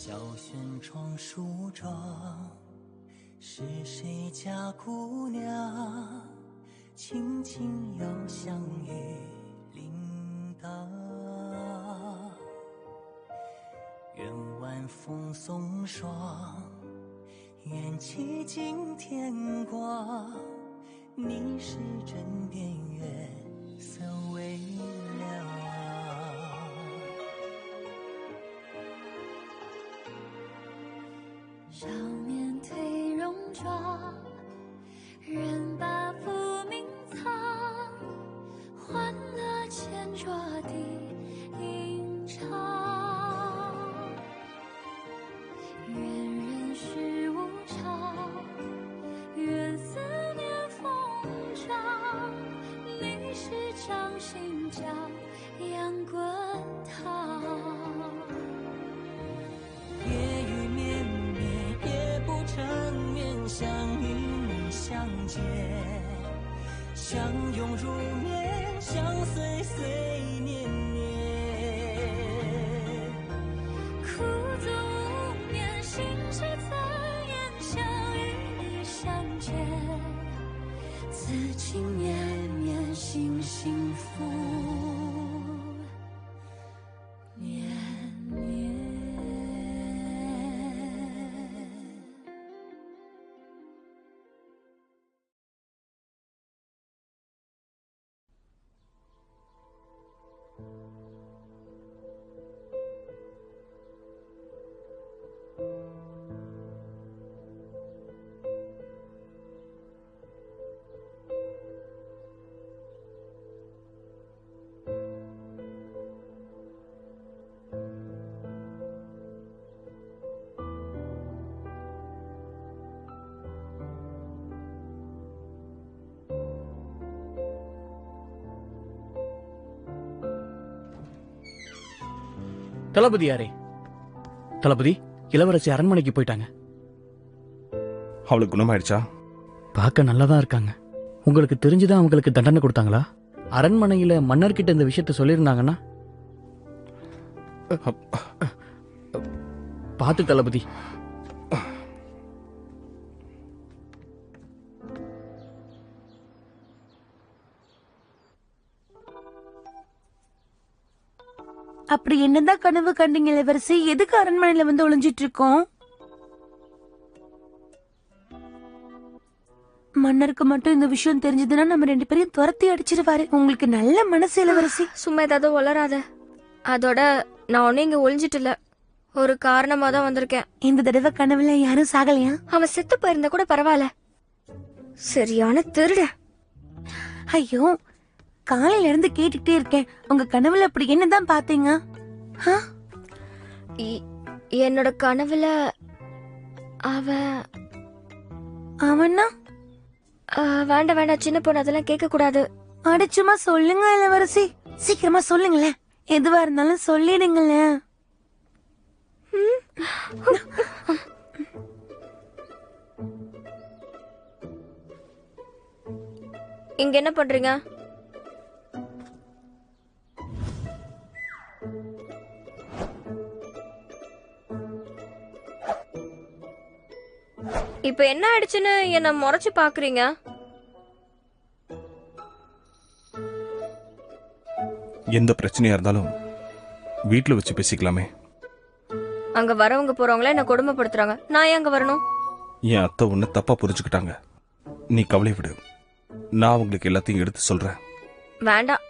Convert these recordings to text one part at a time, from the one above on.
小轩窗梳妆，是谁家姑娘？轻轻又香雨铃铛。愿晚风送霜，愿期尽天光。你是枕边月色微凉。少年褪戎装，人把浮名藏，欢乐前桌的吟唱。愿人世无常，愿思念风涨。历史掌心将阳滚烫。夜雨绵绵，夜不成眠，想与你相见，相拥如眠，相随随年年。苦足无眠，心事残烟，想与你相见，此情绵绵，心幸福绵绵。தளபதி யாரே? தளபதி, இளவரசி அரண்மனைக்கு போயிட்டாங்க. அவளுக்கு குணமாயிடுச்சா? பார்க்க நல்லாதான் இருக்காங்க. உங்களுக்கு தெரிஞ்சுதான் அவங்களுக்கு தண்டனை கொடுத்தாங்களா? அரண்மனையில மன்னர்கிட்ட இந்த விஷயத்த சொல்லியிருந்தாங்கன்னா? பார்த்து தளபதி. அப்படி என்னதான் கனவு கண்டீங்க இளவரசி? எதுக்கு அரண்மனையில வந்து ஒளிஞ்சிட்டு இருக்கோம்? மன்னருக்கு மட்டும் இந்த விஷயம் தெரிஞ்சதுன்னா நம்ம 2 பேரையும் துரத்தி அடிச்சிருவாரு. உங்களுக்கு நல்ல மனசு இளவரசி. சும்மா ஏதாவது வளராத. அதோட நான் ஒன்னும் இங்க ஒளிஞ்சிட்டு இல்ல, ஒரு காரணமா தான் வந்திருக்கேன். இந்த தடவை கனவுல யாரும் சாகலையா? அவன் செத்து போயிருந்தா கூட பரவாயில்ல, சரியான திருட. ஐயோ, காலையில இருந்து கேட்டுக்கிட்டே இருக்கேன். உங்க கனவுல அப்படி என்னதான் பாத்தீங்க? என்னோட கனவுல அவனா? வேண்டாம் வேண்டாம், சின்ன பொண்ணு, அதெல்லாம் கேட்க கூடாது. அடிச்சுமா சொல்லுங்க இளவரசி, சீக்கிரமா சொல்லுங்களேன். எதுவா இருந்தாலும் சொல்லிடுங்களேன். இங்க என்ன பண்றீங்க? இப்ப என்ன ஆயிடுச்சுன்னு என்ன முறைச்சு பாக்குறீங்க? எந்த பிரச்சனையா இருந்தாலும் வீட்டுல வச்சு பேசிக்கலாமே. அங்க வரவங்க போறவங்கள என்ன கொடுமைப்படுத்துறாங்க, நான் ஏன் அங்க வரணும்? என் அத்தை ஒண்ணு தப்பா புரிஞ்சுக்கிட்டாங்க. நீ கவலை விடு, நான் உங்களுக்கு எல்லாத்தையும் எடுத்து சொல்றேன். வேண்டாம்,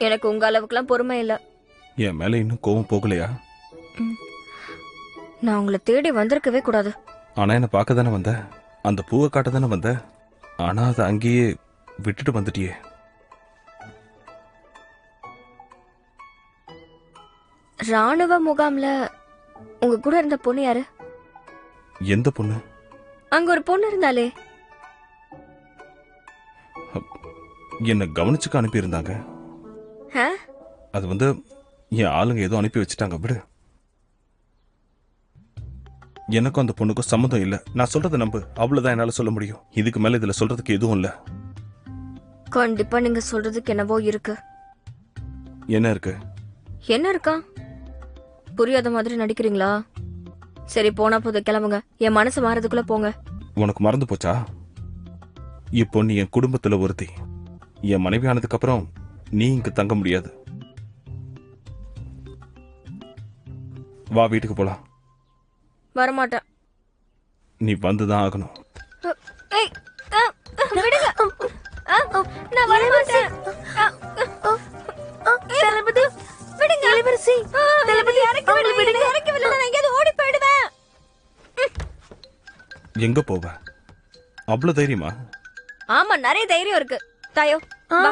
எனக்கு உங்க அளவுக்குலாம் பொறுமை இல்ல. என் மேல இன்னும் கோவம் போகலையா? நான் உங்களை தேடி வந்திருக்கவே கூடாது. ஆனா என்ன பார்க்க தானே வந்த, அந்த பூவை காட்ட தானே வந்த. ஆனா அதை அங்கேயே விட்டுட்டு வந்துட்டியே. ராணுவ முகாம்ல உங்க கூட இருந்த பொண்ணு யாரு? எந்த பொண்ணு? அங்க ஒரு பொண்ணு இருந்தாலே. என்ன கவனிச்சுக்க அனுப்பி இருந்தாங்க. அது வந்து என் ஆளுங்க ஏதோ அனுப்பி வச்சுட்டாங்க, விடு. எனக்கும் அந்த பொண்ணுக்கும் சம்மந்தம் இல்ல. நான் சொல்றதை நம்பு, அவ்வளவுதான் என்னால சொல்ல முடியும். இதுக்கு மேல இதுல சொல்றதுக்கு எதுவும் இல்ல. கண்டிப்பா நீங்க சொல்றதுக்கு என்னவோ இருக்கு. என்ன இருக்கு? என்ன இருக்கா? புரியாத மாதிரி நடிக்கிறீங்களா? சரி போனா போது கிளம்புங்க. என் மனசு மாறதுக்குள்ள போங்க. உனக்கு மறந்து போச்சா? இப்போ நீ என் குடும்பத்துல ஒருத்தி. என் மனைவி ஆனதுக்கு அப்புறம் நீ இங்க தங்க முடியாது. வா, வீட்டுக்கு போலாம். வரமாட்டேன். நீ வந்துதான் ஆகணும். ஏய், விடுங்க. நான் வரமாட்டேன். தளபதி விடுங்க. இளவரசி தளபதி இறக்கி விடுங்க. இறக்கி விடல, நான் எங்கேயாவது ஓடி போயிடுவேன். எங்க போவ? அவ்வளவு தைரியமா? ஆமா, நிறைய தைரியம் இருக்கு. தாயோ வா.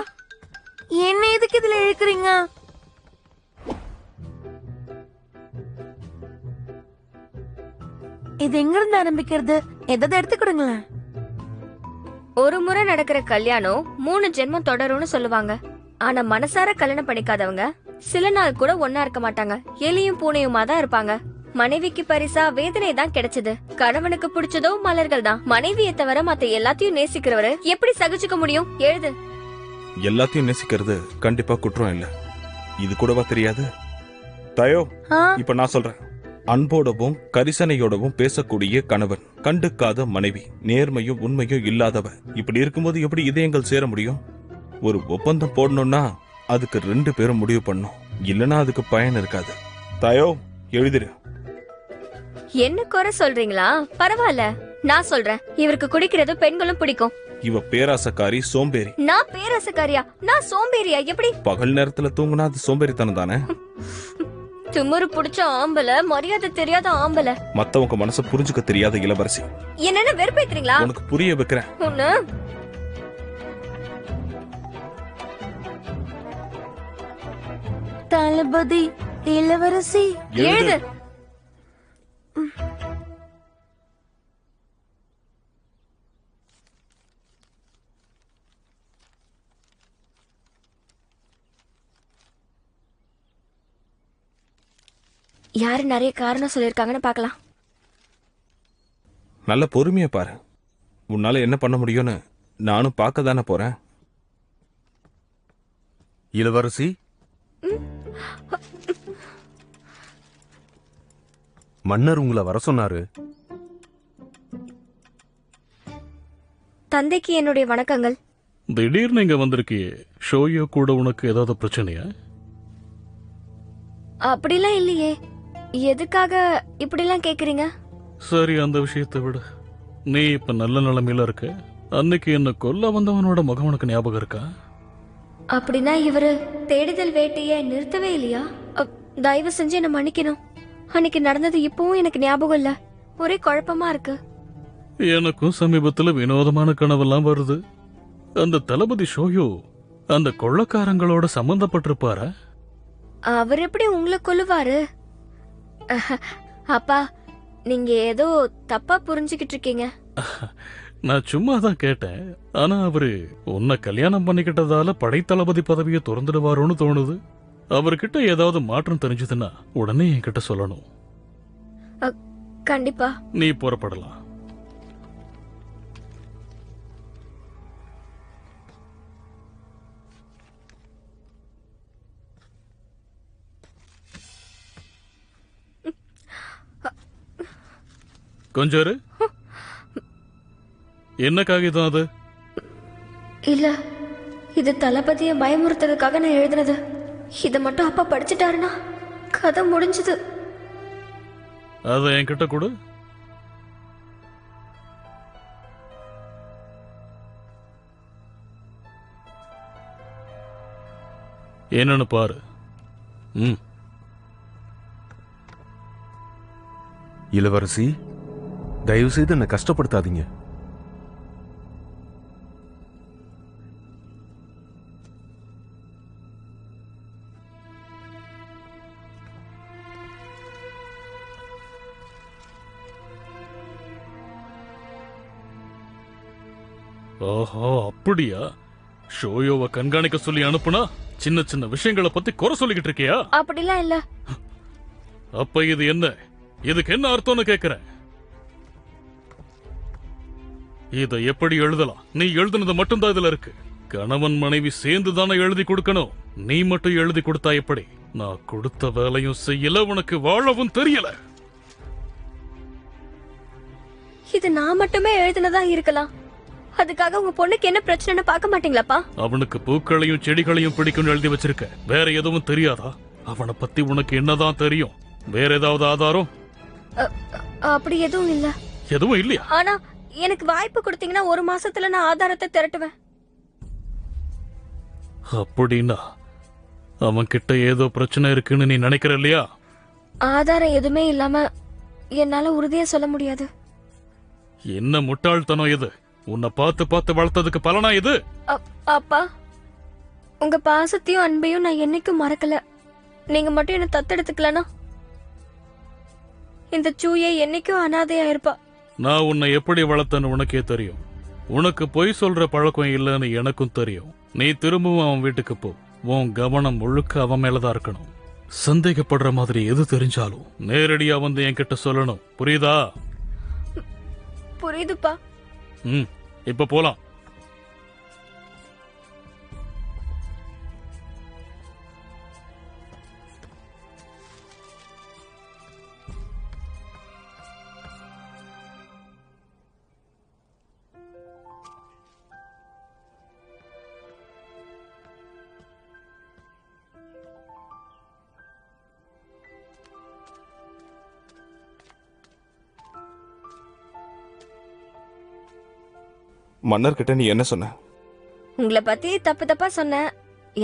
என்ன எதுக்கு இதுல இழுக்கிறீங்க? இது எங்க இருந்து ஆரம்பிக்கிறது? எதாவது எடுத்து கொடுங்களேன். ஒரு முறை நடக்கிற கல்யாணம் 3 ஜென்மம் தொடரும்னு சொல்லுவாங்க. ஆனா மனசார கல்யாணம் பண்ணிக்காதவங்க சில நாள் கூட ஒன்னா இருக்க மாட்டாங்க. எலியும் பூனையுமா தான் இருப்பாங்க. மனைவிக்கு பரிசா வேதனை தான் கிடைச்சது. கணவனுக்கு பிடிச்சதோ மலர்கள் தான். மனைவியை தவிர மத்த எல்லாத்தையும் நேசிக்கிறவரு எப்படி சகிச்சுக்க முடியும்? எழுது. எல்லாத்தையும் நேசிக்கிறது கண்டிப்பா குற்றம் இல்ல. இது கூடவா தெரியாது? தாயோ, இப்ப நான் சொல்றேன். அன்போடவும் கரிசனையோடவும் பேசக்கூடிய கணவன், கண்டுக்காத மனைவி, நேர்மையும் உண்மையும் இல்லாதவ. இப்படி இருக்கும்போது எப்படி இதயங்கள் சேர முடியும்? ஒரு ஒப்பந்தம் போடணும்னா அதுக்கு 2 பேரும் முடிவு பண்ணும். இல்லனா அதுக்கு பயன் இருக்காது. தாயோ, எழுதிரு. என்ன குறை சொல்றீங்களா? பரவாயில்ல, நான் சொல்றேன். இவருக்கு குடிக்கிறது பெண்களும் பிடிக்கும். இவ பேராசக்காரி, சோம்பேறி. நான் பேராசக்காரியா? நான் சோம்பேறியா? எப்படி? பகல் நேரத்துல தூங்குனா அது சோம்பேறித்தனம் தானே? திமிரு பிடிச்ச ஆம்பள, மரியாதை தெரியாத ஆம்பள, மத்தவங்க மனச புரிஞ்சுக்க தெரியாத இளவரசி. என்னென்ன வெறுப்பேத்துறீங்களா? உனக்கு புரிய வைக்கிறேன். ஒண்ணு தளபதி இளவரசி எழுது. யாரு நிறைய காரணம் சொல்லிருக்காங்கன்னு பாக்கலாம். நல்ல பொறுமையா பாரு. உன்னால என்ன பண்ண முடியும்னு நானும் பார்க்க தானே போறேன். இளவரசி, மன்னர் உங்களை வர சொன்னாரு. தந்தைக்கு என்னுடைய வணக்கங்கள். திடீர்னு இங்க வந்திருக்கியே, ஷோயோ கூட உனக்கு ஏதாவது பிரச்சனையா? அப்படிலாம் இல்லையே. எதுக்காக இப்படிலாம் கேக்குறீங்க? சரி, அந்த விஷயத்தை விடு. நீ இப்ப நல்ல நிலைமையில இருக்க. அன்னைக்கு என்ன கொல்ல வந்தவனோட முகம் உனக்கு ஞாபகம் இருக்கா? அப்படின்னா இவரு தேடுதல் வேட்டையை நிறுத்தவே இல்லையா? தயவு செஞ்சு என்ன மன்னிக்கணும். அன்னைக்கு நடந்தது இப்பவும் எனக்கு ஞாபகம் இல்ல. ஒரே குழப்பமா இருக்கு. எனக்கும் சமீபத்துல வினோதமான கனவெல்லாம் வருது. அந்த தளபதி ஷோயோ அந்த கொள்ளக்காரங்களோட சம்பந்தப்பட்டிருப்பாரா? அவர் எப்படி உங்களை கொல்லுவாரு? அப்பா, நீங்க ஏதோ தப்பா புரிஞ்சுக்கிட்டு இருக்கீங்க. நான் சும்மா தான் கேட்டேன். ஆனா அவரு உன்னை கல்யாணம் பண்ணிக்கிட்டதால படைத்தளபதி பதவியை திறந்துடுவாரோன்னு தோணுது. அவர்கிட்ட ஏதாவது மாற்றம் தெரிஞ்சதுன்னா உடனே என்கிட்ட சொல்லணும். கண்டிப்பா. நீ புறப்படலாம். கொஞ்சம் இரு. என்ன காகிதம் அது? இல்ல, இது தளபதியை பயமுறுத்துறதுக்காக நான் எழுதினது. இத மட்டும் அப்பா படிச்சுட்டாருன்னா கதை முடிஞ்சது. அத என்கிட்ட கொடு. என்னன்னு பாரு. இளவரசி, தயவு செய்து என்னை கஷ்டப்படுத்தாதீங்க. ஓஹோ, அப்படியா? ஷோயோவை கண்காணிக்க சொல்லி அனுப்புனா சின்ன சின்ன விஷயங்களை பத்தி குறை சொல்லிக்கிட்டு இருக்கியா? அப்படிலாம் இல்ல. அப்ப இது என்ன? இதுக்கு என்ன அர்த்தம்னு கேக்குறேன். இத எப்படி எழுதலாம்? நீ எழுதுனது மட்டும்தான் இதுல இருக்கு. கணவன் மனைவி சேர்ந்து தானே எழுதி கொடுக்கணும். நீ மட்டும் எழுதி கொடுத்தா எப்படி? நான் கொடுத்த வேலையும் செய்யல, உனக்கு வாழவும் தெரியல. இது நான் மட்டுமே எழுதினதா இருக்கலாம். அதுக்காக உங்க பொண்ணுக்கு என்ன பிரச்சனைன்னு பார்க்க மாட்டீங்களாப்பா? அவனுக்கு பூக்களையும் செடிகளையும் பிடிக்கும்னு எழுதி வச்சிருக்க. வேற எதுவும் தெரியாதா? அவனை பத்தி உனக்கு என்னதான் தெரியும்? வேற ஏதாவது ஆதாரம்? அப்படி எதுவும் இல்ல. எதுவும் இல்லையா? ஆனா எனக்கு வாய்ப்பு கொடுத்தீங்கன்னா 1 மாசத்துல நான் ஆதாரத்தை திரட்டுவேன். அப்படின்னா அவன் கிட்ட ஏதோ பிரச்சனை இருக்குன்னு நீ நினைக்கிற இல்லையா? ஆதாரம் எதுவுமே இல்லாம என்னால உறுதியா சொல்ல முடியாது. என்ன முட்டாள்தனம் இது? உன்னை பார்த்து பார்த்து வளர்த்ததுக்கு பலனா இது? அப்பா, உங்க பாசத்தையும் அன்பையும் நான் என்னைக்கும் மறக்கல. நீங்க மட்டும் என்ன தத்தெடுத்துக்கலனா இந்த சூயை என்னைக்கும் அனாதையா இருப்பா. நான் உன்னை எப்படி வளர்த்தன்னு உனக்கே தெரியும். உனக்கு பொய் சொல்ற பழக்கம் இல்லைன்னு எனக்கும் தெரியும். நீ திரும்பவும் அவன் வீட்டுக்கு போ. உன் கவனம் முழுக்க அவன் மேலதான் இருக்கணும். சந்தேகப்படுற மாதிரி எது தெரிஞ்சாலும் நேரடியா வந்து என்கிட்ட சொல்லணும். புரியுதா? புரியுதுப்பா. இப்ப போலாம். மன்னர்கிட்ட நீ என்ன சொன்ன? உங்களை பத்தி தப்பு தப்பா சொன்னேன்.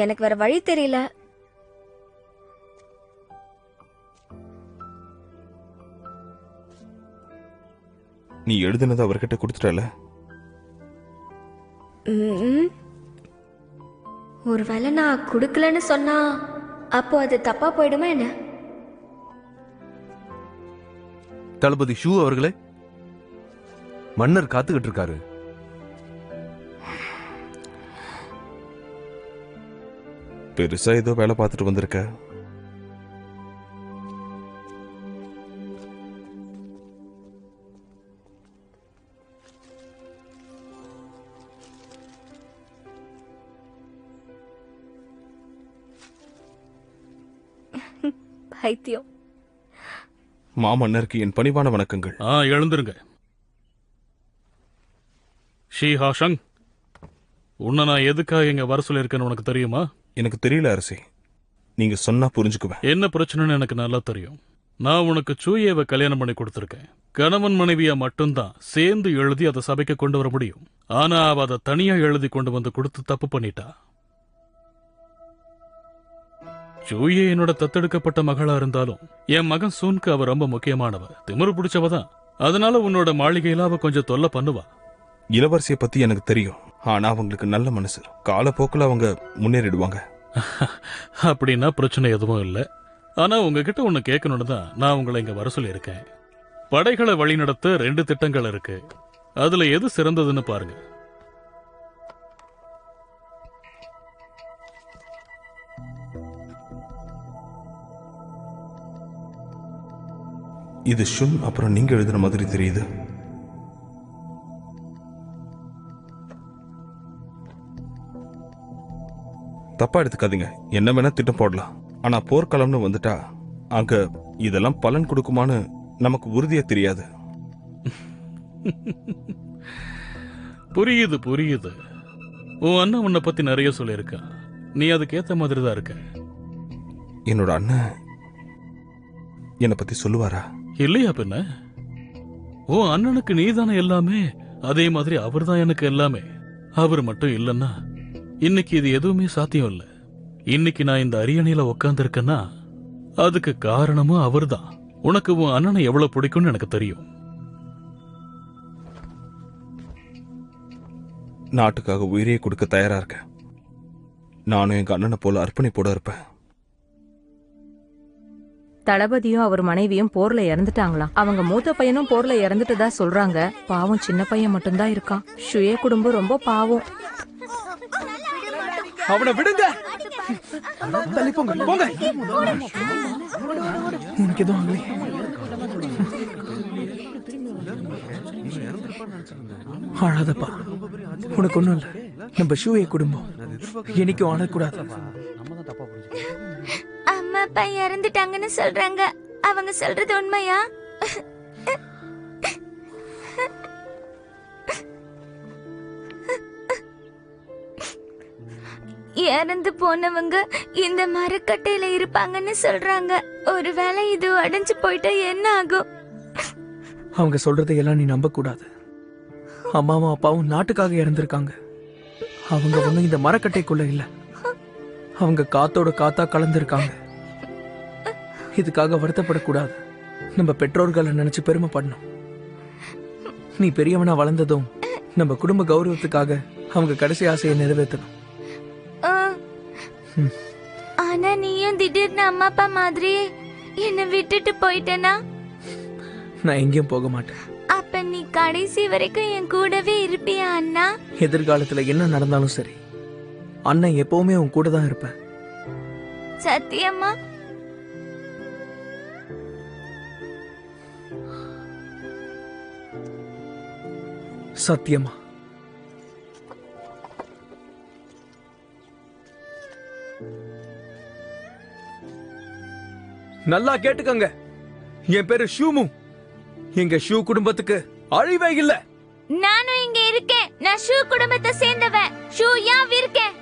எனக்கு வேற வழி தெரியல. நீ எழுதுனது அவர்கிட்ட கொடுத்துட்டல? ஒருவேளை நான் கொடுக்கலன்னு சொன்னா அப்போ அது தப்பா போயிடுமா என்ன? தளபதி ஷூ அவர்களே, மன்னர் காத்துக்கிட்டு இருக்காரு. பெருசா ஏதோ வேலை பார்த்துட்டு வந்திருக்க. பைத்தியம். மாமன்னருக்கு என் பணிவான வணக்கங்கள். எழுந்துருங்க. ஷீஹாஷங், உன்னை நான் எதுக்காக இங்க வர சொல்லியிருக்கேன்னு உனக்கு தெரியுமா? எனக்கு தெரியல அரசே. நீங்க சொன்னா புரிஞ்சுக்குவேன். என்ன பிரச்சனைன்னு எனக்கு நல்லா தெரியும். நான் உனக்கு சூயேவை கல்யாணம் பண்ணி கொடுத்துருக்கேன். கணவன் மனைவியா மட்டும்தான் சேர்ந்து எழுதி அதை சபைக்கு கொண்டு வர முடியும். ஆனா அவ அதை தனியா எழுதி கொண்டு வந்து கொடுத்து தப்பு பண்ணிட்டா. சூயே என்னோட தத்தெடுக்கப்பட்ட மகளா இருந்தாலும் என் மகன் சூன்க்கு அவ ரொம்ப முக்கியமானவ. திமிரு பிடிச்சவதான். அதனால உன்னோட மாளிகையில அவ கொஞ்சம் தொல்லை பண்ணுவா. இளவரசியை பத்தி எனக்கு தெரியும். ஆனா அவங்களுக்கு நல்ல மனசு. காலப்போக்கில் அவங்க முன்னேறிடுவாங்க. அப்படின்னா பிரச்சனை எதுவும் இல்லை. ஆனா உங்ககிட்ட ஒண்ணு கேட்கணும்னு தான் நான் உங்களை இங்க வர சொல்லியிருக்கேன். படைகளை வழிநடத்த 2 திட்டங்கள் இருக்கு. அதுல எது சிறந்ததுன்னு பாருங்க. இது ஷுன் அப்புறம் நீங்க எழுதுன மாதிரி தெரியுது. தப்பா எடுத்துக்காதீங்க. என்ன வேணா திட்டம் போடலாம். ஆனா போர்க்களம்னு வந்துட்டா அங்க இதெல்லாம் பலன் கொடுக்குமான்னு நமக்கு உறுதியா தெரியாது. புரியுது புரியுது. உன் அண்ணன் உன்னை பத்தி நிறைய சொல்லியிருக்கா. நீ அதுக்கேத்த மாதிரி தான் இருக்க. என்னோட அண்ணன் என்னை பத்தி சொல்லுவாரா? இல்லையா பின்ன? உன் அண்ணனுக்கு நீதானே எல்லாமே. அதே மாதிரி அவர் தான் எனக்கு எல்லாமே. அவர் மட்டும் இல்லைன்னா இன்னைக்கு இது எதுவுமே சாத்தியம் இல்ல. இன்னைக்கு நான் இந்த அரியணையில உட்கார்ந்து இருக்கேன்னா அதுக்கு காரணமும் அவர்தான். உனக்கு உன் அண்ணனை எவ்வளவு பிடிக்கும்னு எனக்கு தெரியும். நாட்டுக்காக உயிரையே கொடுக்க தயாரா இருக்கேன். நானும் எங்க அண்ணனை போல அர்ப்பணிப்போட இருப்பேன். தளபதியும் அவர் மனைவியும் போர்ல இறந்துட்டாங்களாம். அவங்க மூத்த பையனும் போர்ல இறந்துட்டதா சொல்றாங்க. பாவம் சின்ன பையன் மட்டும்தான் இருக்கான். ஷுயே குடும்பம் ரொம்ப பாவம். அவனை விடுங்க. தள்ளி போங்க போங்க. உனக்கு எதுவும் ஆகலை? அழாதப்பா, உனக்கு ஒண்ணும் இல்ல. நம்ம ஷூயை குடும்பம் என்னைக்கும் ஆளக்கூடாது. அம்மா அப்பா இறந்துட்டாங்கன்னு சொல்றாங்க. அவங்க சொல்றது உண்மையா? இறந்து போனவங்க இந்த மரக்கட்டையில இருப்பாங்கன்னு சொல்றாங்க. ஒருவேளை இது உடைஞ்சு போயிட்டா என்ன ஆகும்? அவங்க சொல்றதையெல்லாம் நீ நம்ப கூடாது. அம்மாவும் அப்பாவும் நாட்டுக்காக இறந்திருக்காங்க. அவங்க ஒண்ணும் இந்த மரக்கட்டைக்குள்ள இல்ல. அவங்க காத்தோட காத்தா கலந்திருக்காங்க. இதுக்காக வருத்தப்படக்கூடாது. நம்ம பெற்றோர்களை நினைச்சு பெருமைப்படணும். நீ பெரியவனா வளர்ந்ததும் நம்ம குடும்ப கௌரவத்துக்காக அவங்க கடைசி ஆசையை நிறைவேற்றணும். ஆனா நீயும் திடீர்னு அம்மா அப்பா மாதிரி என்னை விட்டுட்டு போயிட்டேனா? நான் எங்கேயும் போக மாட்டேன். அப்ப நீ கடைசி வரைக்கும் என் கூடவே இருப்பியா அண்ணா? எதிர்காலத்துல என்ன நடந்தாலும் சரி, அண்ணன் எப்பவுமே உன் கூட தான் இருப்பேன். சத்தியமா? சத்தியமா. நல்லா கேட்டுக்கங்க. என் பேரு ஷூமு. எங்க ஷூ குடும்பத்துக்கு அழிவே இல்ல. நானும் இங்க இருக்கேன். நான் ஷூ குடும்பத்தை சேர்ந்தவன். ஷூ யாவ் இருக்கேன்.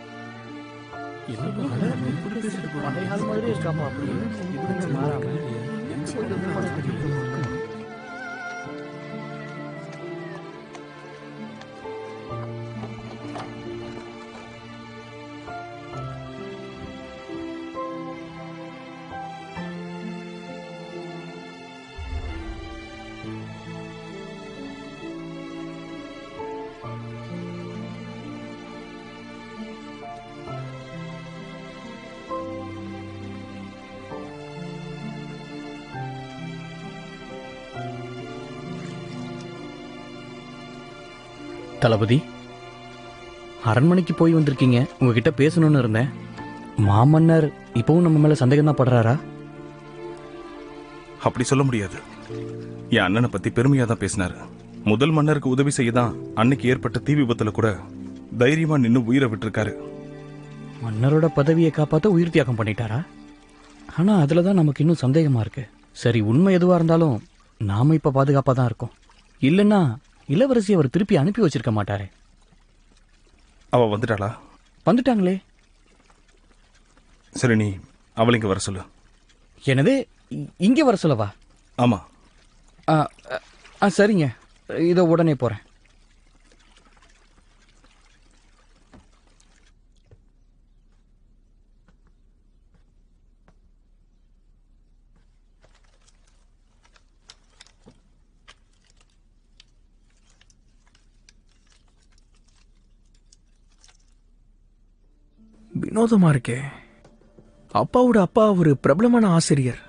தளபதி, அரண்மனைக்கு போய் வந்திருக்கீங்க. உங்ககிட்ட பேசணும்னு இருந்தேன். மாமன்னர் இப்பவும் நம்ம மேல சந்தேகம் தான் படுறாரா? அப்படி சொல்ல முடியாது. என் அண்ணனை பத்தி பெருமையா தான் பேசினாரு. முதல் மன்னருக்கு உதவி செய்ய தான் அன்னைக்கு ஏற்பட்ட தீ விபத்துல கூட தைரியமா நின்னு உயிரை விட்டுருக்காரு. மன்னரோட பதவியை காப்பாத்த உயிர் தியாகம் பண்ணிட்டாரா? ஆனா அதுலதான் நமக்கு இன்னும் சந்தேகமா இருக்கு. சரி, உண்மை எதுவா இருந்தாலும் நாம இப்ப பாதுகாப்பா தான் இருக்கோம். இல்லைன்னா இளவரசி அவர் திருப்பி அனுப்பி வச்சிருக்க மாட்டாரே. அவ வந்துட்டாளா? வந்துட்டாங்களே. சரி, நீ அவளை இங்க வர சொல்லு. என்னது, இங்க வர சொல்லவா? ஆமா. சரிங்க, இதோ உடனே போறேன். வினோதமா இருக்கே. அப்பாவோட அப்பா ஒரு பிரபலமான ஆசிரியர்.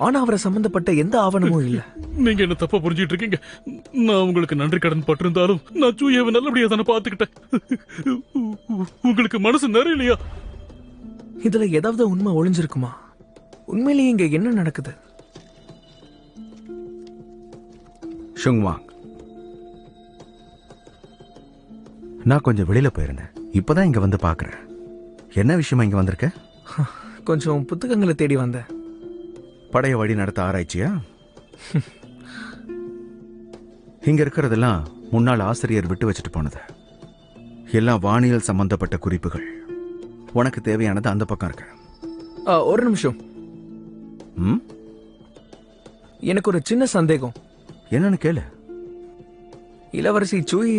ஆனா அவரை சம்பந்தப்பட்ட எந்த ஆவணமும் இல்ல. நீங்க என்ன தப்பா புரிஞ்சிட்டு இருக்கீங்க. நான் உங்களுக்கு நன்றி கடன் பட்டிருந்தாலும் நான் சூயாவை நல்லபடியா தானே பாத்துக்கிட்டேன். உங்களுக்கு மனசு நிறையலையா? இதுல ஏதாவது உண்மை ஒளிஞ்சிருக்குமா? உண்மையிலேயே இங்க என்ன நடக்குது? ஷுங்வாங், நான் கொஞ்சம் வெளியில போயிருந்தேன். இப்பதான் இங்க வந்து பாக்குறேன். என்ன விஷயமா இங்க வந்திருக்க? கொஞ்சம் புத்தகங்களை தேடி வந்தேன். படைய வழி நடத்த ஆராய்ச்சியா? இங்க இருக்கிறதெல்லாம் முன்னாள் ஆசிரியர் விட்டு வச்சுட்டு போனது. எல்லாம் வானியல் சம்பந்தப்பட்ட குறிப்புகள். உனக்கு தேவையானது அந்த பக்கம் இருக்கு. ஒரு நிமிஷம். எனக்கு ஒரு சின்ன சந்தேகம். என்னன்னு கேளு. இளவரசி சூய்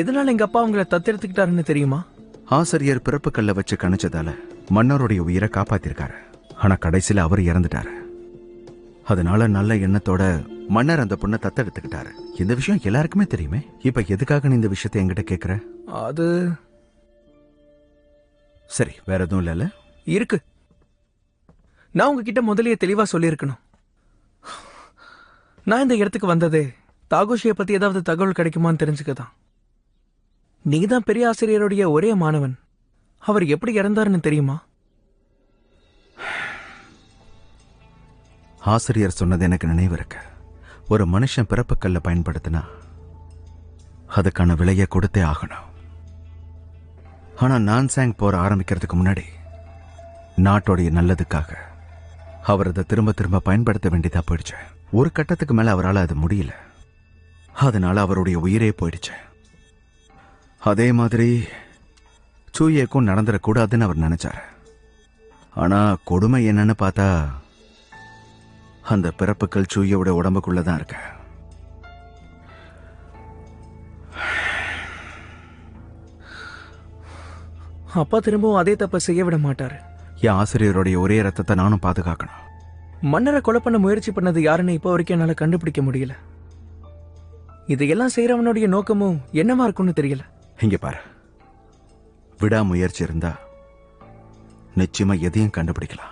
எதனால எங்க அப்பா அவங்களை தத்தெடுத்துக்கிட்டாருன்னு தெரியுமா? ஆசிரியர் பிறப்பு கல்ல வச்சு கணிச்சதால மன்னருடைய உயிரை காப்பாத்திருக்காரு. ஆனா கடைசியில அவர் இறந்துட்டாரு. அதனால நல்ல எண்ணத்தோட மன்னர் அந்த பொண்ணை தத்தெடுத்துக்கிட்டாரு. இந்த விஷயம் எல்லாருக்குமே தெரியுமே. இப்ப எதுக்காக நீ இந்த விஷயத்தை என்கிட்ட கேக்குற? அது சரி, வேற எதுவும் இல்ல? இருக்கு. நான் உங்ககிட்ட முதலியே தெளிவா சொல்லியிருக்கணும். நான் இந்த இடத்துக்கு வந்ததே தாகோஷியை பத்தி ஏதாவது தகவல் கிடைக்குமான்னு தெரிஞ்சுக்கதான். நீதான் பெரிய ஆசிரியருடைய ஒரே மாணவன். அவர் எப்படி இறந்தாருன்னு தெரியுமா? ஆசிரியர் சொன்னது எனக்கு நினைவு இருக்கு. ஒரு மனுஷன் பிறப்புக்கல்ல பயன்படுத்தினா அதுக்கான விலையை கொடுத்தே ஆகணும். ஆனா நான்சாங் போர் ஆரம்பிக்கிறதுக்கு முன்னாடி நாட்டோடைய நல்லதுக்காக அவர் அதை திரும்ப திரும்ப பயன்படுத்த வேண்டியதா போயிடுச்சு. ஒரு கட்டத்துக்கு மேல அவரால் அது முடியல. அதனால அவருடைய உயிரே போயிடுச்சு. அதே மாதிரி சூயேக்கும் நடந்துடக்கூடாதுன்னு அவர் நினைச்சாரு. ஆனா கொடுமை என்னன்னு பார்த்தா அந்த பிறப்புக்கள் சூயோட உடம்புக்குள்ளதான் இருக்கு. அப்பா திரும்பவும் அதே தப்ப செய்ய விட மாட்டாரு. என் ஆசிரியருடைய ஒரே ரத்தத்தை நானும் பாதுகாக்கணும். மன்னரை கொலை பண்ண முயற்சி பண்ணது யாருன்னு இப்போ வரைக்கும் என்னால கண்டுபிடிக்க முடியல. இதையெல்லாம் செய்யறவனுடைய நோக்கமும் என்னவா இருக்கும்னு தெரியல. இங்க பாரு, விடாமுயற்சி இருந்தா நிச்சயமா எதையும் கண்டுபிடிக்கலாம்.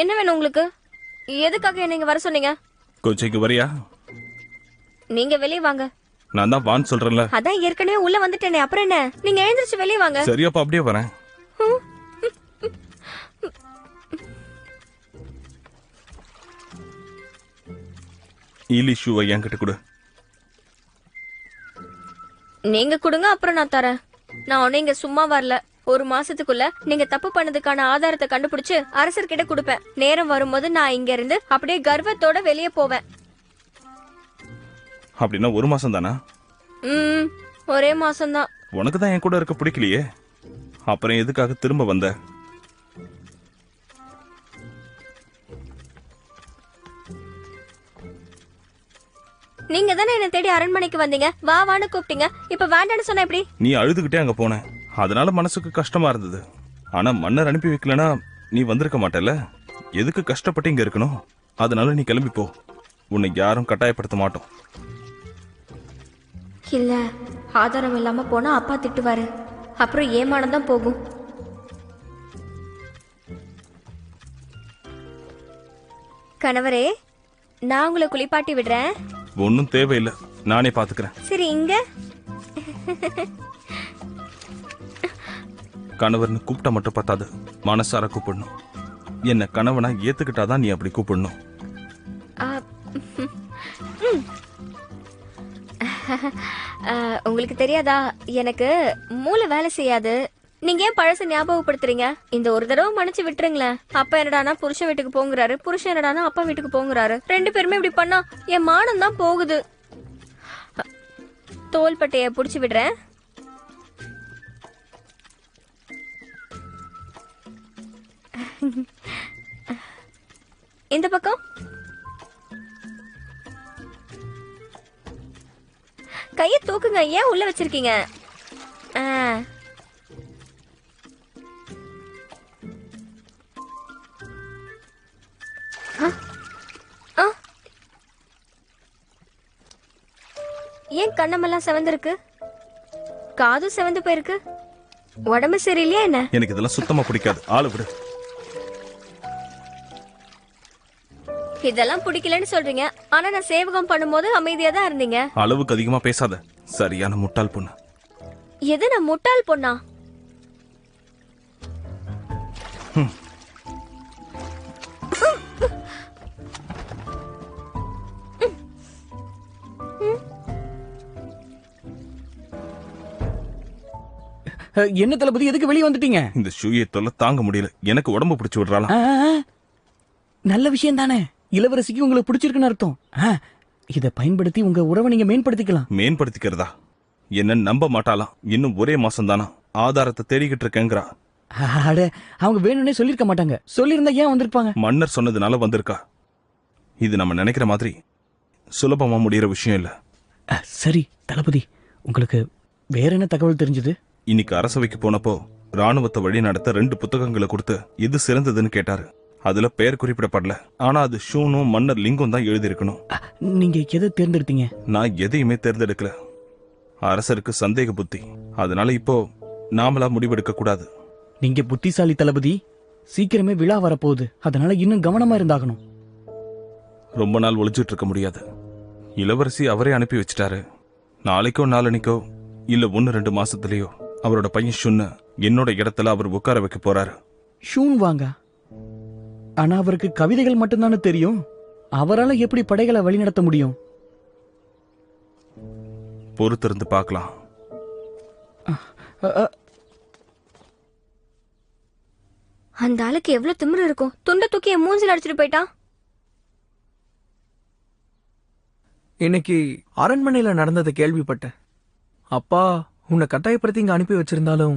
என்ன வேணும் உங்களுக்கு? எதுக்காக என்ன இங்க வர சொன்னீங்க? கொஞ்சம் இங்க வரியா? நீங்க வெளியே வாங்க. நான் தான் வான்னு சொல்றேன்ல. அதான் ஏற்கனவே உள்ள வந்துட்டேனே, அப்புறம் என்ன? நீங்க எழுந்திருச்சு வெளியே வாங்க. சரியாப்பா, அப்படியே வரேன். ஈலி ஷூவை என்கிட்ட கொடு. நீங்க கொடுங்க, அப்புறம் நான் தரேன். நான் ஒன்னும் இங்க சும்மா வரல. ஒரு மாசத்துக்குள்ள நீங்க தப்பு பண்ணதுக்கான ஆதாரத்தை கண்டுபிடிச்சு அரசர்கிட்ட கொடுப்பேன். நேரம் வரும்போது நான் இங்க இருந்து அப்படியே கர்வத்தோட வெளியே போவேன். அப்படின்னா ஒரு மாசம் தானா? ஒரே மாசம்தான். உனக்கு தான் என் கூட இருக்க பிடிக்கலையே, அப்புறம் எதுக்காக திரும்ப வந்த? நீங்க தானே என்ன தேடி அரண்மனைக்கு வந்தீங்க, வா வான்னு கூப்பிட்டீங்க. இப்ப வேண்டான்னு சொன்ன எப்படி? நீ அழுதுகிட்டே அங்க போன, அதனால மனசுக்கு கஷ்டமா இருந்தது. ஆனா மன்னர் அனுப்பி வைக்கலனா நீ வந்திருக்க மாட்டல. எதுக்கு கஷ்டப்பட்டு இங்க இருக்கணும்? அதனால நீ கிளம்பி போ. உன்னை யாரும் கட்டாயப்படுத்த மாட்டோம். இல்ல, ஆதாரம் இல்லாம போனா அப்பா திட்டுவாரு, அப்புறம் ஏமானம் தான் போகும். கணவரே, நான் உங்களை குளிப்பாட்டி விடுறேன். ஒன்னும் தேவையில்லை, நானே பாத்துக்கிறேன். சரி, இங்க கணவர்னு கூப்பிட்டா மட்டும் பத்தாது, மனசார கூப்பிடணும். என்ன கணவனா ஏத்துக்கிட்டாதான் நீ அப்படி கூப்பிடணும். உங்களுக்கு தெரியாதா, எனக்கு மூளை வேலை செய்யாது. நீங்க ஏன் பழச ஞாபகப்படுத்துறீங்க? இந்த ஒரு தடவை மன்னிச்சு விட்டுருங்களேன். அப்பா என்னடானா புருஷன் வீட்டுக்கு போங்கிறாரு, புருஷன் என்னடானா அப்பா வீட்டுக்கு போங்கிறாரு. ரெண்டு பேருமே இப்படி பண்ணா என் மானம் தான் போகுது. தோள்பட்டைய புடிச்சு விடுறேன். இந்த பக்கம் கைய தூக்குங்க. ஏன் உள்ள வச்சிருக்கீங்க? ஏன் கண்ணமெல்லாம் செவந்திருக்கு? காதும் செவந்து போயிருக்கு. உடம்பு சரியில்லையா என்ன? எனக்கு இதெல்லாம் சுத்தமா பிடிக்காது, ஆளு விடு. இதெல்லாம் பிடிக்கலன்னு சொல்றீங்க, ஆனா நான் சேவகம் பண்ணும்போது அமைதியா தான் இருந்தீங்க. அளவுக்கு அதிகமா பேசாத, சரியான முட்டாள் பொண்ணு. எது, நான் முட்டாள் பொண்ணா? என்ன தளபதி, எதுக்கு வெளியே வந்துட்டீங்க? இந்த ஷூயை தொல்லை தாங்க முடியல, எனக்கு உடம்பு பிடிச்சு விடுறாளா? நல்ல விஷயம் தானே, இளவரசிக்கு உங்களுக்கு பிடிச்சிருக்குன்னு அர்த்தம். இதை பயன்படுத்தி உங்க உறவை நீங்க மேம்படுத்திக்கலாம். மேம்படுத்திக்கிறதா? என்ன நம்ப மாட்டாலாம். இன்னும் ஒரே மாசம் தானா, ஆதாரத்தை தேடிக்கிட்டு இருக்கேங்கிறா. அட, அவங்க வேணும்னே சொல்லிருக்க மாட்டாங்க. சொல்லியிருந்தா ஏன் வந்திருப்பாங்க? மன்னர் சொன்னதுனால வந்திருக்கா. இது நம்ம நினைக்கிற மாதிரி சுலபமா முடியற விஷயம் இல்ல. சரி தளபதி, உங்களுக்கு வேற என்ன தகவல் தெரிஞ்சது? இன்னைக்கு அரசவைக்கு போனப்போ ராணுவத்தை வழி நடத்த 2 புத்தகங்களை கொடுத்து இது சிறந்ததுன்னு கேட்டாரு. அதுல பெயர் குறிப்பிடப்படல, ஆனா அது ஷூனும் மன்னர் லிங்கும் தான் எழுதியிருக்கணும். நீங்க எதை தேர்ந்தெடுத்தீங்க? நான் எதையுமே தேர்ந்தெடுக்கல. அரசருக்கு சந்தேக புத்தி, அதனால இப்போ நாமளா முடிவெடுக்க கூடாது. நீங்க புத்திசாலி தளபதி. சீக்கிரமே விழா வரப்போகுது, அதனால இன்னும் கவனமா இருந்தாகணும். ரொம்ப நாள் ஒளிஞ்சிட்டு இருக்க முடியாது. இளவரசி அவரே அனுப்பி வச்சிட்டாரு. நாளைக்கோ நாளன்னைக்கோ இல்ல 1-2 மாசத்துலயோ அவரோட பையன் ஷுன்னு என்னோட இடத்துல அவர் உட்கார வைக்க போறாரு. ஷூன் வாங்க. ஆனா அவருக்கு கவிதைகள் மட்டும்தானே தெரியும். அவரால் எப்படி படைகளை வழிநடத்த முடியும்? பொறுத்திருந்து பார்க்கலாம். அந்த ஆளுக்கு எவ்வளவு திமிரு இருக்கும். துண்ட தூக்கி என் மூஞ்சில அடிச்சிட்டு போயிட்டான். இன்னைக்கு அரண்மனையில நடந்ததை கேள்விப்பட்டேன். அப்பா உன்னை கட்டாயப்படுத்தி இங்க அனுப்பி வச்சிருந்தாலும்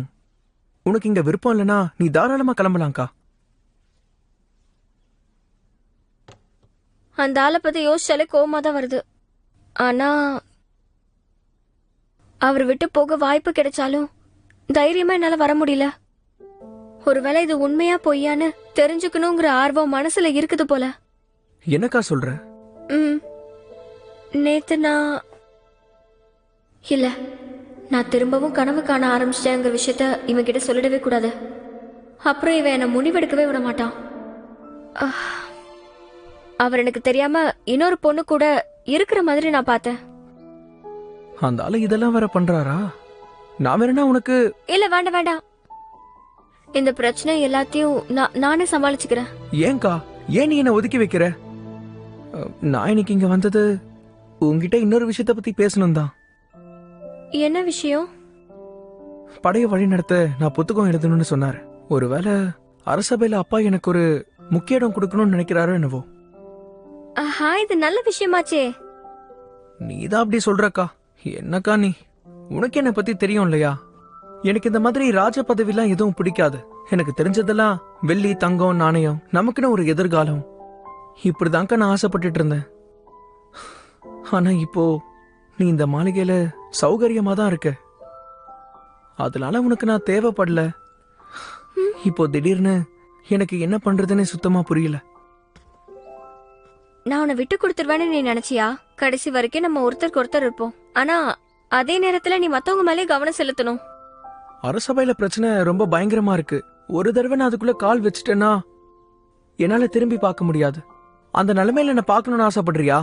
உனக்கு இங்க விருப்பம் இல்லைன்னா நீ தாராளமா கிளம்பலாம்க்கா. அந்த ஆளை பத்தி யோசிச்சாலே கோவமா தான் வருது. ஆனா அவர் விட்டு போக வாய்ப்பு கிடைச்சாலும் தைரியமா என்னால வர முடியல. ஒருவேளை இது உண்மையா பொய்யான்னு தெரிஞ்சுக்கணுங்கிற ஆர்வம் மனசுல இருக்குது போல. என்னக்கா சொல்ற? நேத்து நான் திரும்பவும் கனவு காண ஆரம்பிச்சிட்டேங்கிற விஷயத்த இவன் கிட்ட சொல்லிடவே கூடாது. அப்புறம் இவன் என்ன முடிவெடுக்கவே விட மாட்டான். அவர் எனக்கு தெரியாம இன்னொரு பொண்ணு கூட இருக்கிற மாதிரி நான் பார்த்தேன். அந்த ஆளு இதெல்லாம் வேற பண்றாரா? நான் வேறனா உனக்கு இல்ல வேண்டாம் வேண்டாம், இந்த பிரச்சனை எல்லாத்தையும் நானே சமாளிச்சுக்கிறேன். ஏன்கா ஏன் நீ என்ன ஒதுக்கி வைக்கிற? நான் இன்னைக்கு இங்க வந்தது உங்ககிட்ட இன்னொரு விஷயத்த பத்தி பேசணும் தான். என்ன விஷயம்? படைய வழி நடத்த நான் புத்தகம் எழுதணும்னு சொன்னாரு. ஒருவேளை அரசபையில அப்பா எனக்கு ஒரு முக்கிய இடம் கொடுக்கணும்னு நினைக்கிறாரோ என்னவோ. இது நல்ல விஷயமாச்சே. நீதான் அப்படி சொல்றக்கா. என்னக்கா நீ, உனக்கு என்ன பத்தி தெரியும் இல்லையா? எனக்கு இந்த மாதிரி ராஜ பதவிலாம் எதுவும் பிடிக்காது. எனக்கு தெரிஞ்சதெல்லாம் வெள்ளி தங்கம் நாணயம், நமக்குன்னு ஒரு எதிர்காலம், இப்படிதான்க்கா நான் ஆசைப்பட்டுட்டு இருந்தேன். ஆனா இப்போ நீ இந்த மாளிகையில சௌகரியமா தான் இருக்க. அதனால உனக்கு நான் தேவைப்படல. இப்போ திடீர்னு எனக்கு என்ன பண்றதுன்னு சுத்தமா புரியல. நான் உன்னை விட்டு கொடுத்துருவேன்னு நீ நினைச்சியா? கடைசி வரைக்கும் நம்ம ஒருத்தருக்கு ஒருத்தர் இருப்போம். ஆனா அதே நேரத்துல நீ மத்தவங்க மேலே கவனம் செலுத்தணும். அரசபையில பிரச்சனை ரொம்ப பயங்கரமா இருக்கு. ஒரு தடவை நான் அதுக்குள்ள கால் வச்சுட்டேன்னா என்னால திரும்பி பார்க்க முடியாது. அந்த நிலைமையில என்ன பார்க்கணும்னு ஆசைப்படுறியா?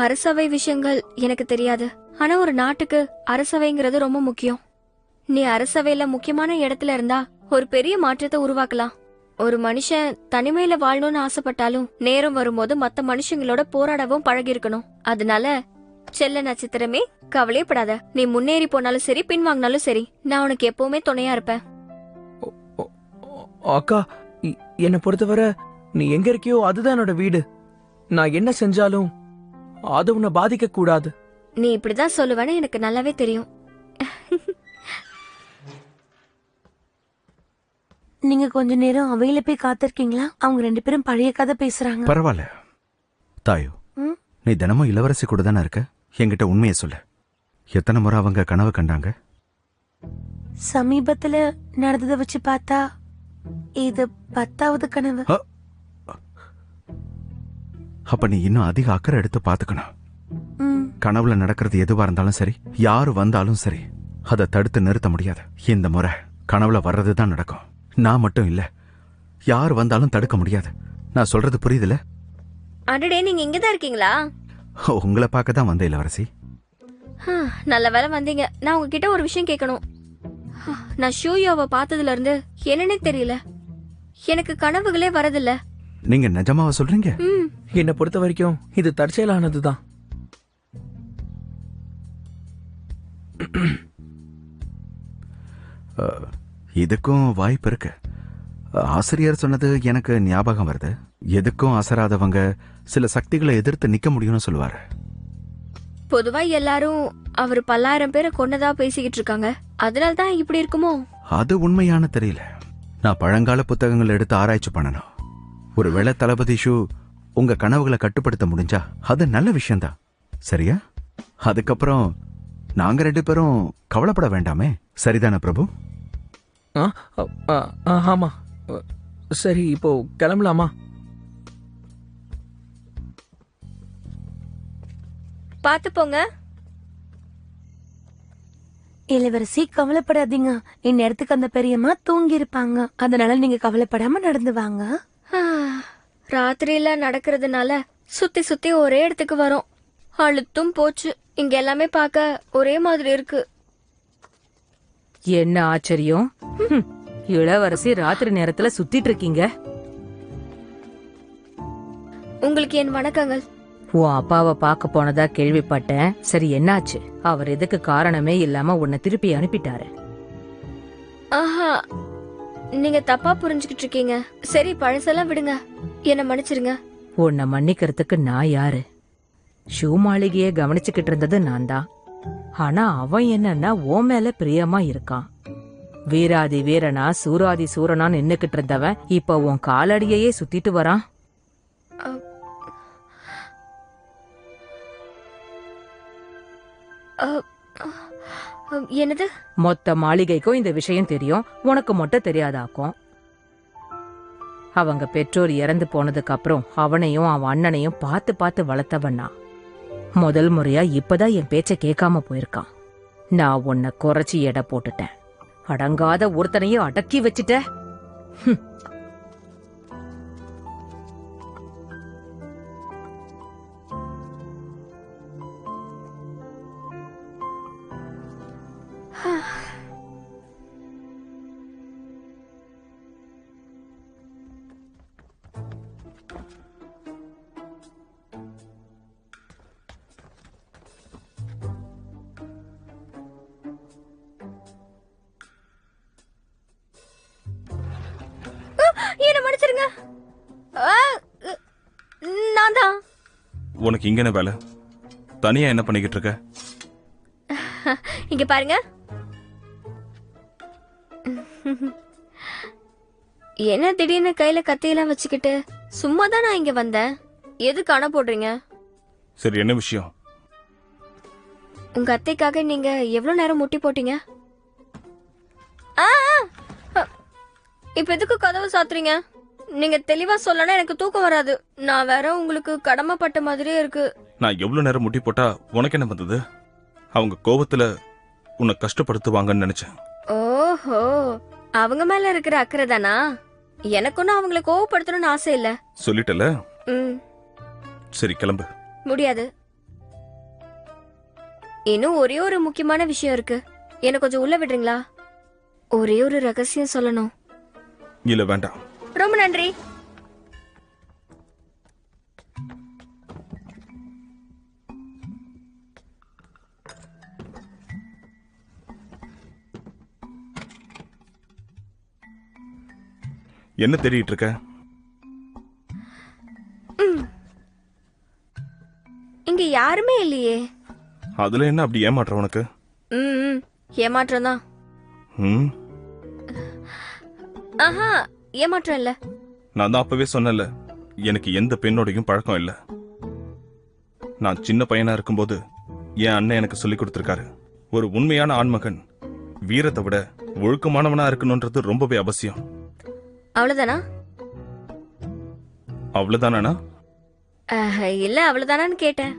அரசவை விஷயங்கள் எனக்கு தெரியாது. ஆனா ஒரு நாட்டுக்கு அரசவைங்கிறது ரொம்ப முக்கியம். நீ அரசவையில முக்கியமான இடத்துல இருந்தா ஒரு பெரிய மாற்றத்தை உருவாக்கலாம். ஒரு மனுஷன் தனிமையில வாழணும்னு ஆசைப்பட்டாலும் நேரம் வரும்போது மத்த மனுஷங்களோட போராடவும் பழகி இருக்கணும். அதனால செல்ல நட்சத்திரமே கவலையப்படாத. நீ முன்னேறி போனாலும் சரி, பின்வாங்கினாலும் சரி, நான் உனக்கு எப்பவுமே துணையா இருப்பேன். அக்கா, என்னை பொறுத்தவரை நீ எங்க இருக்கியோ அதுதான் என்னோட வீடு. நான் என்ன செஞ்சாலும் அது உன்னை பாதிக்க கூடாது. நீ இப்படிதான் சொல்லுவேன்னு எனக்கு நல்லாவே தெரியும். நீங்க கொஞ்ச நேரம் அவையில போய் காத்திருக்கீங்களா? அவங்க 2 பேரும் பழைய கதை பேசுறாங்க. பரவாயில்ல தாயோ, நீ தினமும் இளவரசி கூட தானே இருக்க. என்கிட்ட உண்மையை சொல்லு. எத்தனை முறை அவங்க கனவு கண்டாங்க? சமீபத்துல நடந்ததை வச்சு பார்த்தா இது 10வது கனவு. அப்ப நீ இன்னும் அதிக அக்கறை எடுத்து பாத்துக்கணும். கனவுல நடக்கிறது எதுவா இருந்தாலும் சரி, யாரு வந்தாலும் சரி, அதை தடுத்து நிறுத்த முடியாது. இந்த முறை கனவுல வர்றதுதான் நடக்கும். நான் மட்டும் இல்ல, யார் வந்தாலும் தடுக்க முடியாது. நான் சொல்றது புரியுதுல? அடடே, நீங்க இங்கதான் இருக்கீங்களா? உங்களை பார்க்க தான் வந்த இளவரசி. நல்ல வேலை வந்தீங்க. நான் உங்ககிட்ட ஒரு விஷயம் கேட்கணும். நான் ஷூயோவை பார்த்ததுல இருந்து என்னன்னே தெரியல, எனக்கு கனவுகளே வரதில்ல. நீங்க நிஜமாவா சொல்றீங்க? என்னை பொறுத்த வரைக்கும் இது தற்செயலானதுதான். இதுக்கும் வாய்ப்பு இருக்கு. ஆசிரியர் சொன்னது எனக்கு ஞாபகம் வருது. எதுக்கும் அசராதவங்க சில சக்திகளை எதிர்த்து நிக்க முடியும்னு சொல்லுவாரு. பொதுவா எல்லாரும் அவர் 10,000 பேரை கொன்னதா பேசிக்கிட்டு இருக்காங்க. அதனால தான் இப்படி இருக்குமோ? அது உண்மையான தெரியல. நான் பழங்கால புத்தகங்கள் எடுத்து ஆராய்ச்சி பண்ணணும். ஒருவேளை தளபதி ஷூ உங்க கனவுகளை கட்டுப்படுத்த முடிஞ்சா அது நல்ல விஷயம்தான், சரியா? அதுக்கப்புறம் நாங்க 2 பேரும் கவலைப்பட வேண்டாமே, சரிதானே பிரபு? ஆமா, சரி, இப்போ கிளம்பலாமா? பாத்து போங்க. இளவரசி, கவலைப்படாதீங்க. இந்நேரத்துக்கு அந்த பெரியம்மா தூங்கி இருப்பாங்க. அதனால நீங்க கவலைப்படாம நடந்து வாங்க. ராத்திரியில நடக்கிறதுனால சுத்தி சுத்தி ஒரே இடத்துக்கு வரோம். அழுத்தும் போச்சு. இங்க எல்லாமே பார்க்க ஒரே மாதிரி இருக்கு. என்ன ஆச்சரியம்! இளவரசி ராத்திரி நேரத்துல சுத்திட்டு இருக்கீங்க. உங்களுக்கு என் வணக்கங்கள். உன் அப்பாவை பார்க்க போனதா கேள்விப்பட்டேன். சரி, என்னாச்சு? அவர் எதுக்கு காரணமே இல்லாம உன்னை திருப்பி அனுப்பிட்டாரு? ஆஹா, நீங்க தப்பா புரிஞ்சுக்கிட்டு இருக்கீங்க. சரி, பழசெல்லாம் விடுங்க, என்ன மன்னிச்சிருங்க. உன்னை மன்னிக்கிறதுக்கு நான் யாரு? ஷூ மாளிகைய கவனிச்சுக்கிட்டு இருந்தது நான் தான். ஆனா அவன் என்னன்னா உன் மேல பிரியமா இருக்கான். வீராதி வீரனா சூராதி சூரனா நின்னுக்கிட்டு இருந்தவன் இப்ப உன் காலடியையே சுத்திட்டு வரான். என்னது? மொத்த மாளிகைக்கும் இந்த விஷயம் தெரியும், உனக்கு மட்டும் தெரியாதாக்கும். அவங்க பெற்றோர் இறந்து போனதுக்கு அப்புறம் அவனையும் அவன் அண்ணனையும் பார்த்து பார்த்து வளர்த்தவன்னா முதல் முறையா இப்பதான் என் பேச்ச கேட்காம போயிருக்கான். நான் உன்னை குறைச்சி எடை போட்டுட்டேன். அடங்காத ஒருத்தனையும் அடக்கி வச்சுட்ட. என்ன மன்னிச்சிருங்க. நான் தான். உனக்கு இங்க என்ன வேலை? தனியா என்ன பண்ணிக்கிட்டு இருக்க? இங்க பாருங்க. என்ன திடீர்னு கையில கத்தியெல்லாம் வச்சுக்கிட்டு? சும்மா தான் நான் இங்க வந்தேன். எதுக்கு அணை போடுறீங்க? சரி, என்ன விஷயம்? உங்க அத்தைக்காக நீங்க எவ்வளவு நேரம் முட்டி போட்டீங்க? இப்ப எதுக்கு கதவு சாத்துறீங்க? நீங்க தெளிவா சொல்லனா எனக்கு தூக்கம் வராது. நான் வேற உங்களுக்கு கடமைப்பட்ட மாதிரியே இருக்கு. நான் எவ்வளவு நேரம் முட்டி போட்டா உனக்கு என்ன வந்தது? அவங்க கோபத்துல உன்னை கஷ்டப்படுத்துவாங்கன்னு நினைச்சேன். ஓஹோ, அவங்க மேல இருக்கிற அக்கறை தானா? எனக்கு ஒன்னும் அவங்களை கோவப்படுத்தணும்னு ஆசை இல்ல. சொல்லிட்டல. சரி, கிளம்பு. முடியாது. இன்னும் ஒரே ஒரு முக்கியமான விஷயம் இருக்கு. என்ன கொஞ்சம் உள்ள விடுறீங்களா? ஒரே ஒரு ரகசியம் சொல்லணும். இல்ல, வேண்டாம். ரொம்ப நன்றி. என்ன தேடிட்டு இருக்க? இங்க யாருமே இல்லையே. அதுல என்ன அப்படி ஏமாற்ற உனக்கு? ஏமாற்றம் தான். ஆஹா, ஏமாற்றம் இல்ல. நான் தான் அப்பவே சொன்னல, எனக்கு எந்த பெண்ணோடையும் பழக்கம் இல்ல. நான் சின்ன பையனா இருக்கும்போது என் அண்ணன் எனக்கு சொல்லி கொடுத்திருக்காரு, ஒரு உண்மையான ஆண்மகன் வீரத்தை விட ஒழுக்கமானவனா இருக்கணும்ன்றது ரொம்பவே அவசியம். அவ்வளவுதானா? அவ்வளவுதானா? இல்ல, அவ்வளவுதானான்னு கேட்டேன்.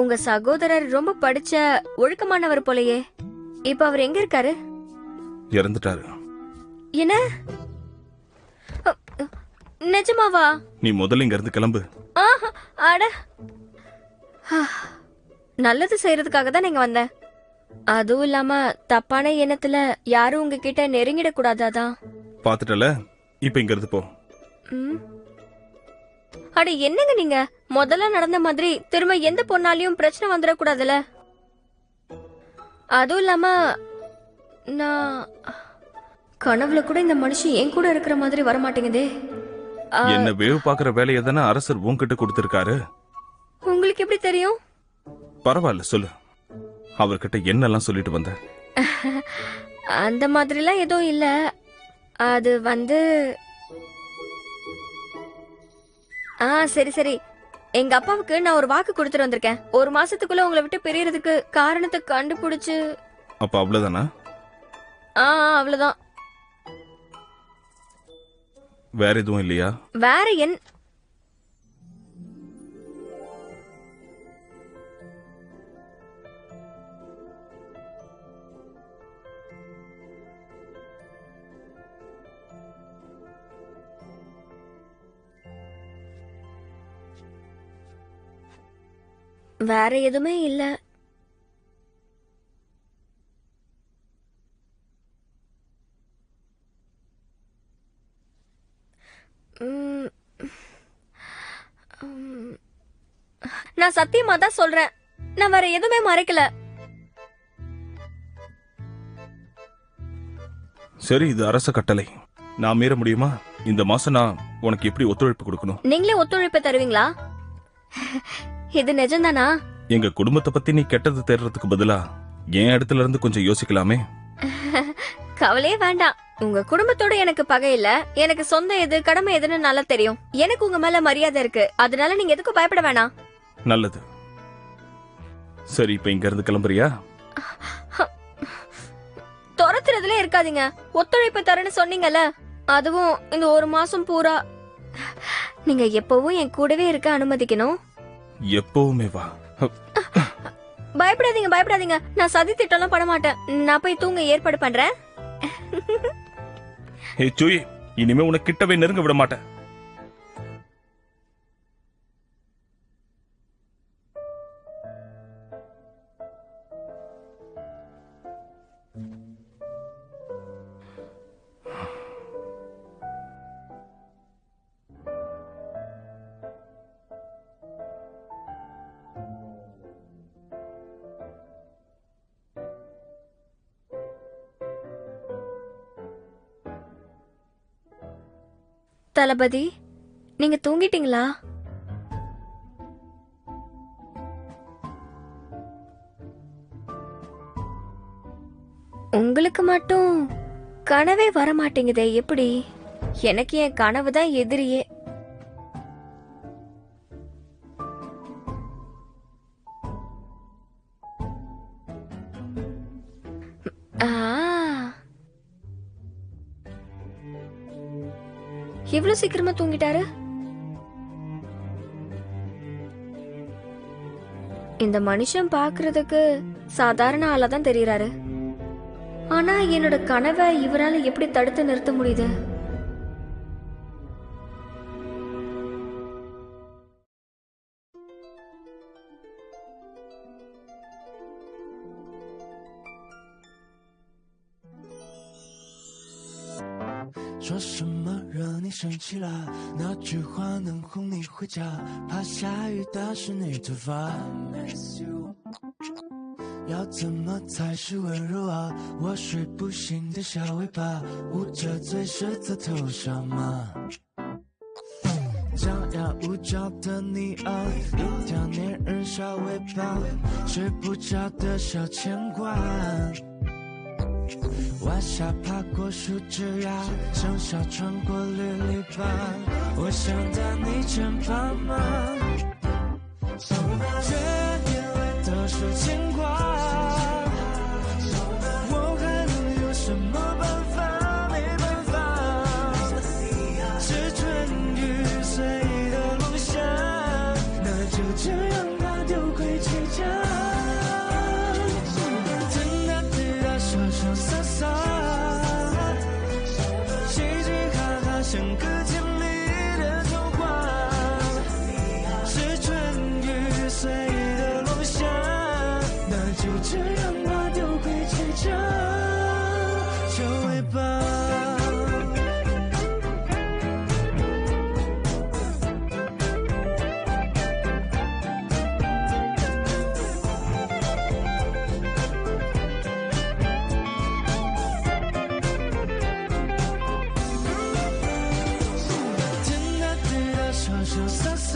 உங்க சகோதரர் ரொம்ப படிச்ச ஒழுக்கமானவர் போலயே. இப்ப அவர் எங்க இருக்காரு? இறந்துட்டாரு. என்ன? நிஜமாவா? நீ முதல்ல இங்க இருந்து கிளம்பு. அட, நல்லது செய்யறதுக்காக தான் நீங்க வந்தேன். அதுவும் இல்லாம தப்பான எண்ணத்துல யாரும் உங்ககிட்ட நெருங்கிட கூடாதாதான். பாத்துட்டல, இப்ப இங்க இருந்து போ. அட, என்னங்க நீங்க? முதல்ல நடந்த மாதிரி திரும்ப எந்த பொண்ணாலையும் பிரச்சனை வந்துடக்கூடாதுல. அதுவும் இல்லாம நான் கனவுல கூட இந்த மனுஷன் என் கூட இருக்கிற மாதிரி வரமாட்டேங்குதே. என்ன வேவு பாக்குற வேலையை தானே அரசர் உன்கிட்ட கொடுத்திருக்காரு. உங்களுக்கு எப்படி தெரியும்? பரவாயில்ல, சொல்லு. அவர்கிட்ட என்னெல்லாம் சொல்லிட்டு வந்த? அந்த மாதிரிலாம் எதுவும் இல்ல. அது வந்து சரி சரி, எங்க அப்பாவுக்கு நான் ஒரு வாக்கு கொடுத்துட்டு வந்திருக்கேன். 1 மாசத்துக்குள்ள உங்களை விட்டு பிரியறதுக்கு காரணத்தை கண்டுபிடிச்சு. அப்ப அவ்வளவுதானா? அவ்வளவுதான். வேற எதுவும் இல்லையா? வேற என் வேற எதுவுமே இல்ல. நான் சத்தியமா தான் சொல்றேன். நான் வேற எதுவுமே மறைக்கல. சரி, இது அரச கட்டளை. நான் மீற முடியுமா? இந்த மாசம் நான் உனக்கு எப்படி ஒத்துழைப்பு கொடுக்கணும்? நீங்களே ஒத்துழைப்பு தருவீங்களா? இது நிஜம்தானா? எங்க குடும்பத்தை பத்தி நீ கெட்டது தேடுறதுக்கு பதிலா என் இடத்துல இருந்து கொஞ்சம் யோசிக்கலாமே. கவலையே வேண்டாம். உங்க குடும்பத்தோட எனக்கு பகை இல்ல. எனக்கு சொந்த எது கடமை எதுன்னு நல்லா தெரியும். எனக்கு உங்க மேல மரியாதை இருக்கு. அதனால நீங்க எதுக்கும் பயப்பட வேணாம். நல்லது. சரி, இப்ப இங்க இருந்து கிளம்புறியா? துரத்துறதுல இருக்காதீங்க. ஒத்துழைப்பு தரேன்னு சொன்னீங்கல்ல, அதுவும் இந்த ஒரு மாசம் பூரா. நீங்க எப்பவும் என் கூடவே இருக்க அனுமதிக்கணும். எப்பவுமே வா. பயப்படாதீங்க, பயப்படாதீங்க. நான் சதி திட்டம்லாம் பண்ண மாட்டேன். நான் போய் தூங்க ஏற்பாடு பண்றேன். ஏ சூயி, இனிமே உனக்கு கிட்டவே நெருங்க விட மாட்டேன். தளபதி, நீங்க தூங்கிட்டீங்களா? உங்களுக்கு மட்டும் கனவே வர மாட்டேங்குதே, எப்படி? எனக்கு என் கனவு தான் எதிரியே. எவ்வளவு சீக்கிரமா தூங்கிட்டாரு? இந்த மனுஷன் பாக்குறதுக்கு சாதாரண ஆளா தான் தெரியறாரு. ஆனா என்னோட கனவை இவரால எப்படி தடுத்து நிறுத்த முடியுது?说什么惹你生气了？那句话能哄你回家？怕下雨打湿你头发。要怎么才是温柔啊？我睡不醒的小尾巴，捂着嘴舌头头上吗？张牙舞爪的你啊，一条粘人小尾巴，睡不着的小牵挂。晚霞爬过树枝呀，盛夏穿过绿篱笆，我想在你肩膀吗？这眼泪都是牵挂，我还能有什么办法？没办法，是春雨随的落下，那就这样吧，丢盔弃甲。说说洒洒，嘻嘻哈哈，像个甜蜜的童话。是春雨随的落下，那就这样吧，丢盔弃甲，秀尾巴。说说洒洒，